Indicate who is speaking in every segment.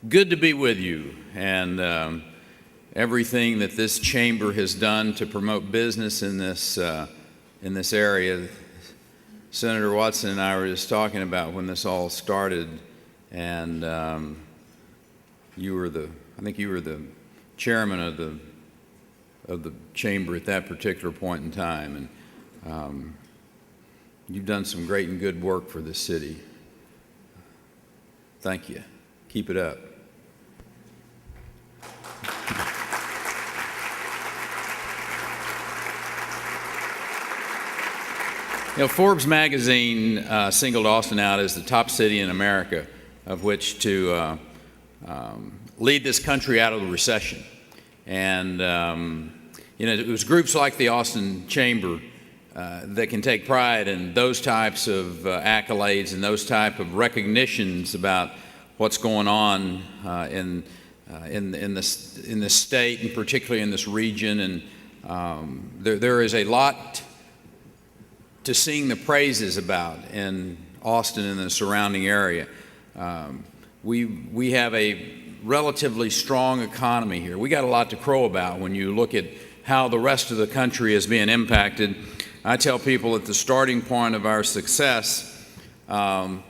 Speaker 1: Good to be with you, and everything that this chamber has done to promote business in this area. Senator Watson and I were just talking about when this all started, and I think you were the chairman of the chamber at that particular point in time, and you've done some great and good work for this city. Thank you. Keep it up. You know, Forbes magazine singled Austin out as the top city in America of which to lead this country out of the recession. And, you know, it was groups like the Austin Chamber that can take pride in those types of accolades and those type of recognitions about what's going on in this state, and particularly in this region. And there is a lot to sing the praises about in Austin and the surrounding area. We have a relatively strong economy here. We got a lot to crow about when you look at how the rest of the country is being impacted. I tell people at the starting point of our success, Dr.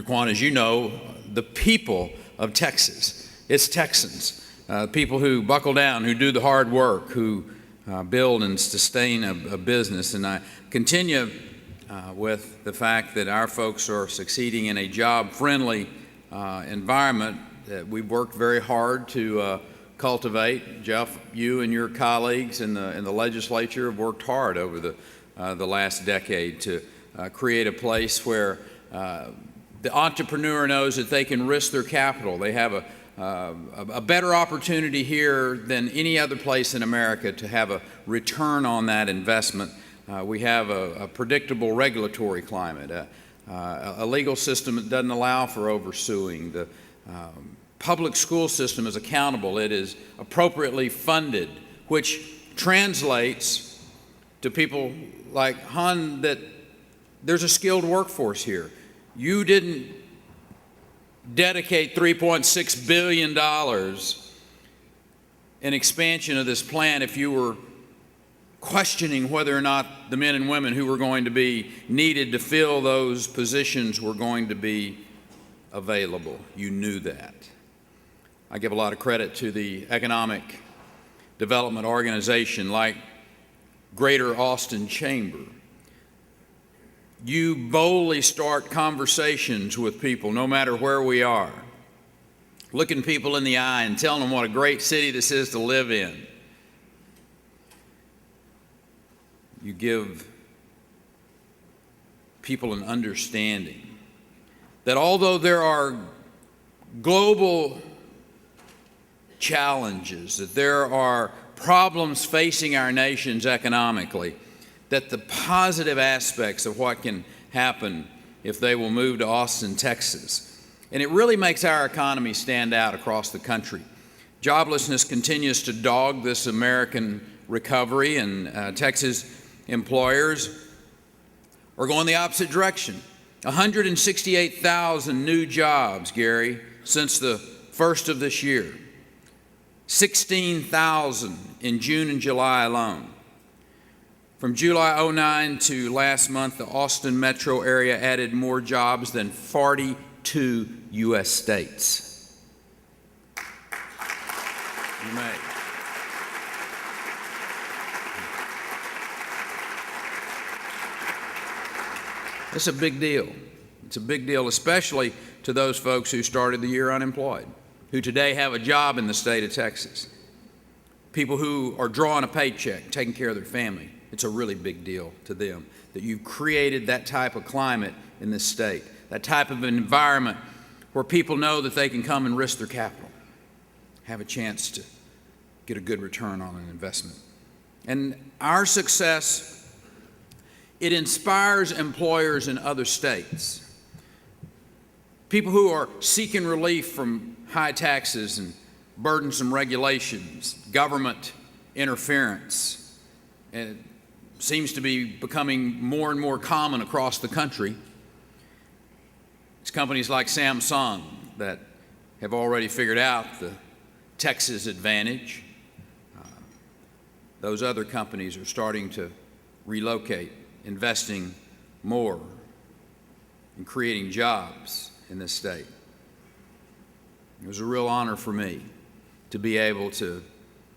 Speaker 1: Quan, as you know, the people of Texas, it's Texans, people who buckle down, who do the hard work, who build and sustain a business. And I continue with the fact that our folks are succeeding in a job-friendly environment that we've worked very hard to cultivate. Jeff, you and your colleagues in the legislature have worked hard over the last decade to create a place where the entrepreneur knows that they can risk their capital. They have a better opportunity here than any other place in America to have a return on that investment. We have a predictable regulatory climate, a legal system that doesn't allow for oversuing. The public school system is accountable. It is appropriately funded, which translates to people like Han that there's a skilled workforce here. You didn't dedicate $3.6 billion in expansion of this plant if you were questioning whether or not the men and women who were going to be needed to fill those positions were going to be available. You knew that. I give a lot of credit to the economic development organization like Greater Austin Chamber. You boldly start conversations with people no matter where we are, looking people in the eye and telling them what a great city this is to live in. You give people an understanding that although there are global challenges, that there are problems facing our nations economically, that the positive aspects of what can happen if they will move to Austin, Texas. And it really makes our economy stand out across the country. Joblessness continues to dog this American recovery, and Texas employers are going the opposite direction. 168,000 new jobs, Gary, since the first of this year. 16,000 in June and July alone. From July 09 to last month, the Austin metro area added more jobs than 42 U.S. states. You may. It's a big deal. It's a big deal, especially to those folks who started the year unemployed, who today have a job in the state of Texas, people who are drawing a paycheck, taking care of their family. It's a really big deal to them that you've created that type of climate in this state, that type of environment where people know that they can come and risk their capital, have a chance to get a good return on an investment. And our success, it inspires employers in other states, people who are seeking relief from high taxes and burdensome regulations, government interference, and it seems to be becoming more and more common across the country. It's companies like Samsung that have already figured out the Texas advantage. Those other companies are starting to relocate, investing more in creating jobs in this state. It was a real honor for me to be able to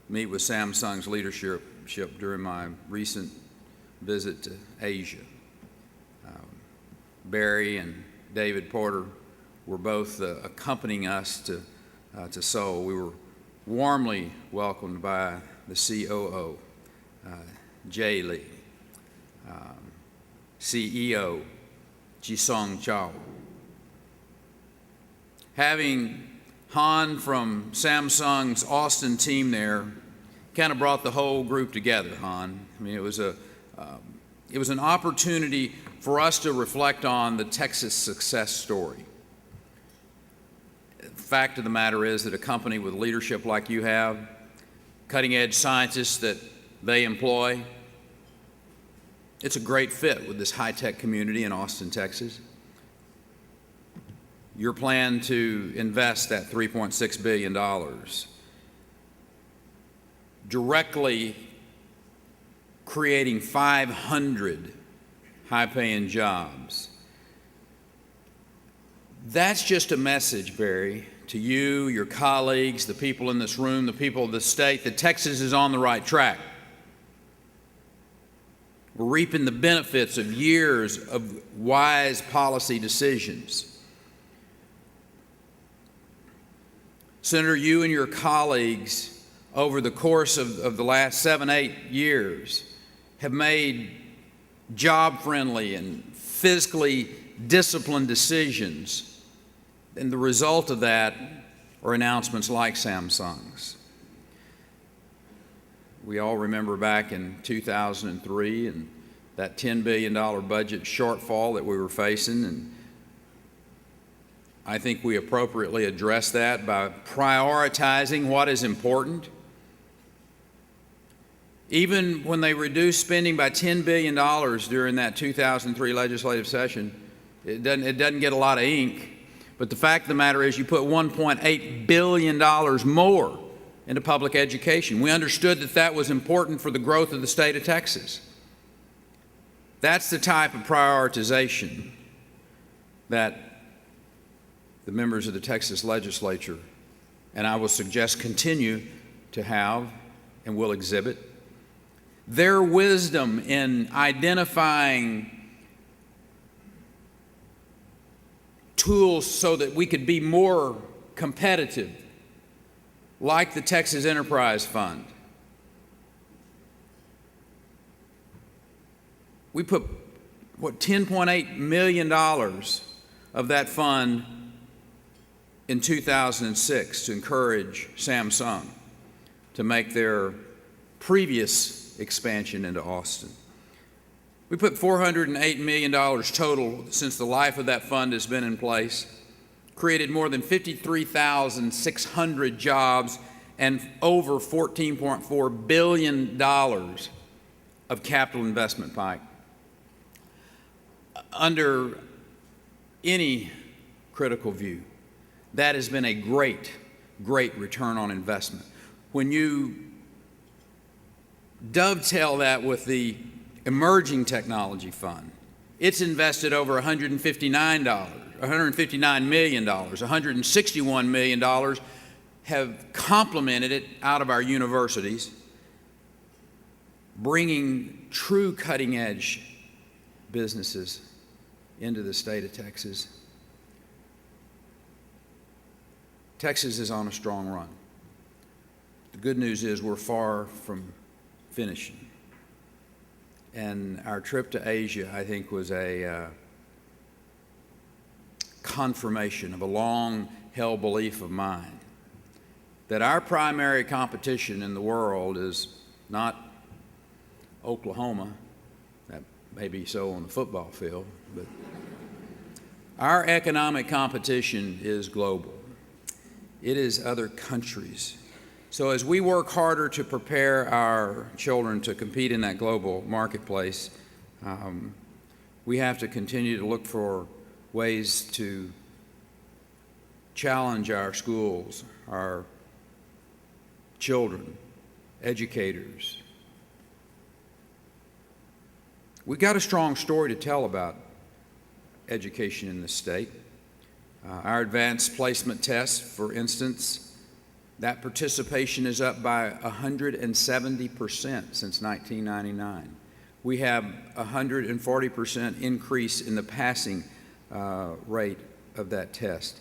Speaker 1: meet with Samsung's leadership during my recent visit to Asia. Barry and David Porter were both accompanying us to Seoul. We were warmly welcomed by the COO, Jay Lee, CEO, Jisung Chao. Having Han from Samsung's Austin team there kind of brought the whole group together, Han. I mean, it was an opportunity for us to reflect on the Texas success story. The fact of the matter is that a company with leadership like you have, cutting-edge scientists that they employ, it's a great fit with this high-tech community in Austin, Texas. Your plan to invest that $3.6 billion directly creating 500 high-paying jobs. That's just a message, Barry, to you, your colleagues, the people in this room, the people of the state, that Texas is on the right track. We're reaping the benefits of years of wise policy decisions. Senator, you and your colleagues over the course of the last 7-8 years have made job-friendly and fiscally disciplined decisions. And the result of that are announcements like Samsung's. We all remember back in 2003 and that $10 billion budget shortfall that we were facing, and I think we appropriately addressed that by prioritizing what is important. Even when they reduced spending by $10 billion during that 2003 legislative session, it doesn't get a lot of ink. But the fact of the matter is you put $1.8 billion more into public education. We understood that that was important for the growth of the state of Texas. That's the type of prioritization that the members of the Texas legislature, and I will suggest continue to have and will exhibit. Their wisdom in identifying tools so that we could be more competitive, like the Texas Enterprise Fund. We put, $10.8 million of that fund in 2006 to encourage Samsung to make their previous expansion into Austin. We put $408 million total since the life of that fund has been in place, created more than 53,600 jobs and over $14.4 billion of capital investment, Pike. Under any critical view, that has been a great, great return on investment. When you dovetail that with the Emerging Technology Fund, it's invested over $159 million, $161 million have complemented it out of our universities, bringing true cutting-edge businesses into the state of Texas. Texas is on a strong run. The good news is we're far from finishing. And our trip to Asia, I think, was a confirmation of a long-held belief of mine that our primary competition in the world is not Oklahoma. That may be so on the football field, but our economic competition is global. It is other countries. So as we work harder to prepare our children to compete in that global marketplace, we have to continue to look for ways to challenge our schools, our children, educators. We've got a strong story to tell about education in this state. Our advanced placement test, for instance, that participation is up by 170% since 1999. We have a 140% increase in the passing rate of that test.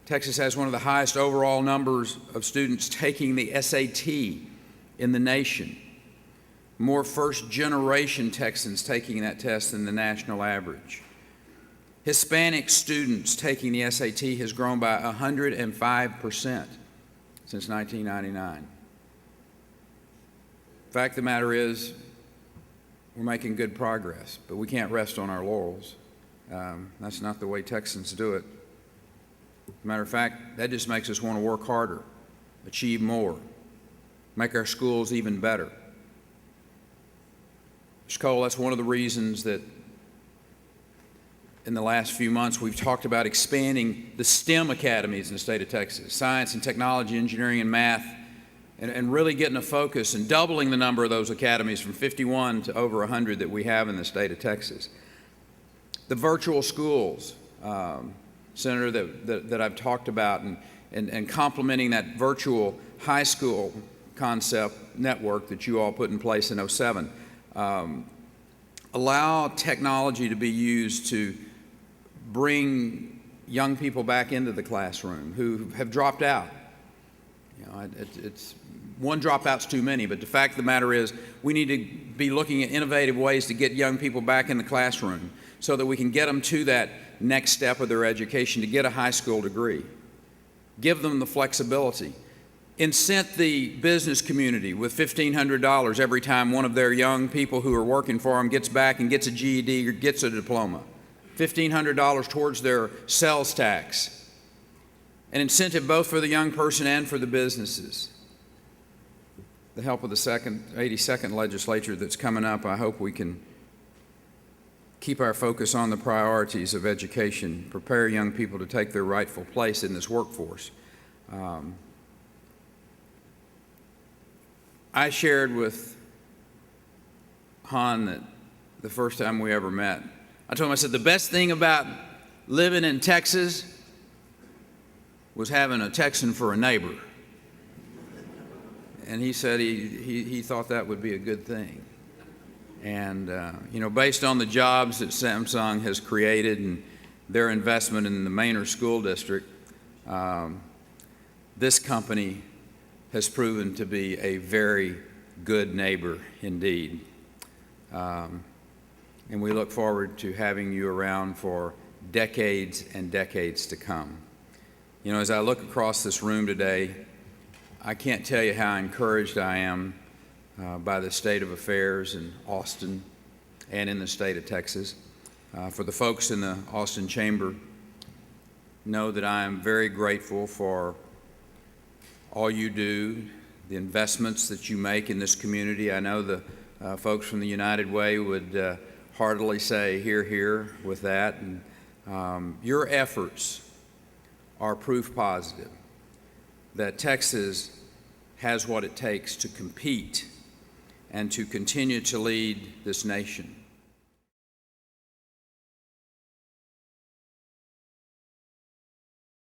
Speaker 1: Texas has one of the highest overall numbers of students taking the SAT in the nation. More first-generation Texans taking that test than the national average. Hispanic students taking the SAT has grown by 105% since 1999. The fact of the matter is, we're making good progress, but we can't rest on our laurels. That's not the way Texans do it. As a matter of fact, that just makes us want to work harder, achieve more, make our schools even better. Mr. Cole, that's one of the reasons that in the last few months we've talked about expanding the STEM academies in the state of Texas, science and technology, engineering and math, and really getting a focus and doubling the number of those academies from 51 to over 100 that we have in the state of Texas. The virtual schools, Senator, that I've talked about, and complementing that virtual high school concept network that you all put in place in '07. Allow technology to be used to bring young people back into the classroom who have dropped out. You know, it's one dropout's too many, but the fact of the matter is we need to be looking at innovative ways to get young people back in the classroom so that we can get them to that next step of their education to get a high school degree. Give them the flexibility. Incent the business community with $1,500 every time one of their young people who are working for them gets back and gets a GED or gets a diploma. $1,500 towards their sales tax. An incentive both for the young person and for the businesses. The help of the 82nd legislature that's coming up, I hope we can keep our focus on the priorities of education, prepare young people to take their rightful place in this workforce. I shared with Han that the first time we ever met, I told him, I said, the best thing about living in Texas was having a Texan for a neighbor. And he said he thought that would be a good thing. And, you know, based on the jobs that Samsung has created and their investment in the Manor School District, this company has proven to be a very good neighbor indeed. And we look forward to having you around for decades and decades to come. You know, as I look across this room today, I can't tell you how encouraged I am by the state of affairs in Austin and in the state of Texas. For the folks in the Austin Chamber, know that I am very grateful for all you do, the investments that you make in this community. I know the folks from the United Way would heartily say, hear, hear with that. And your efforts are proof positive that Texas has what it takes to compete and to continue to lead this nation.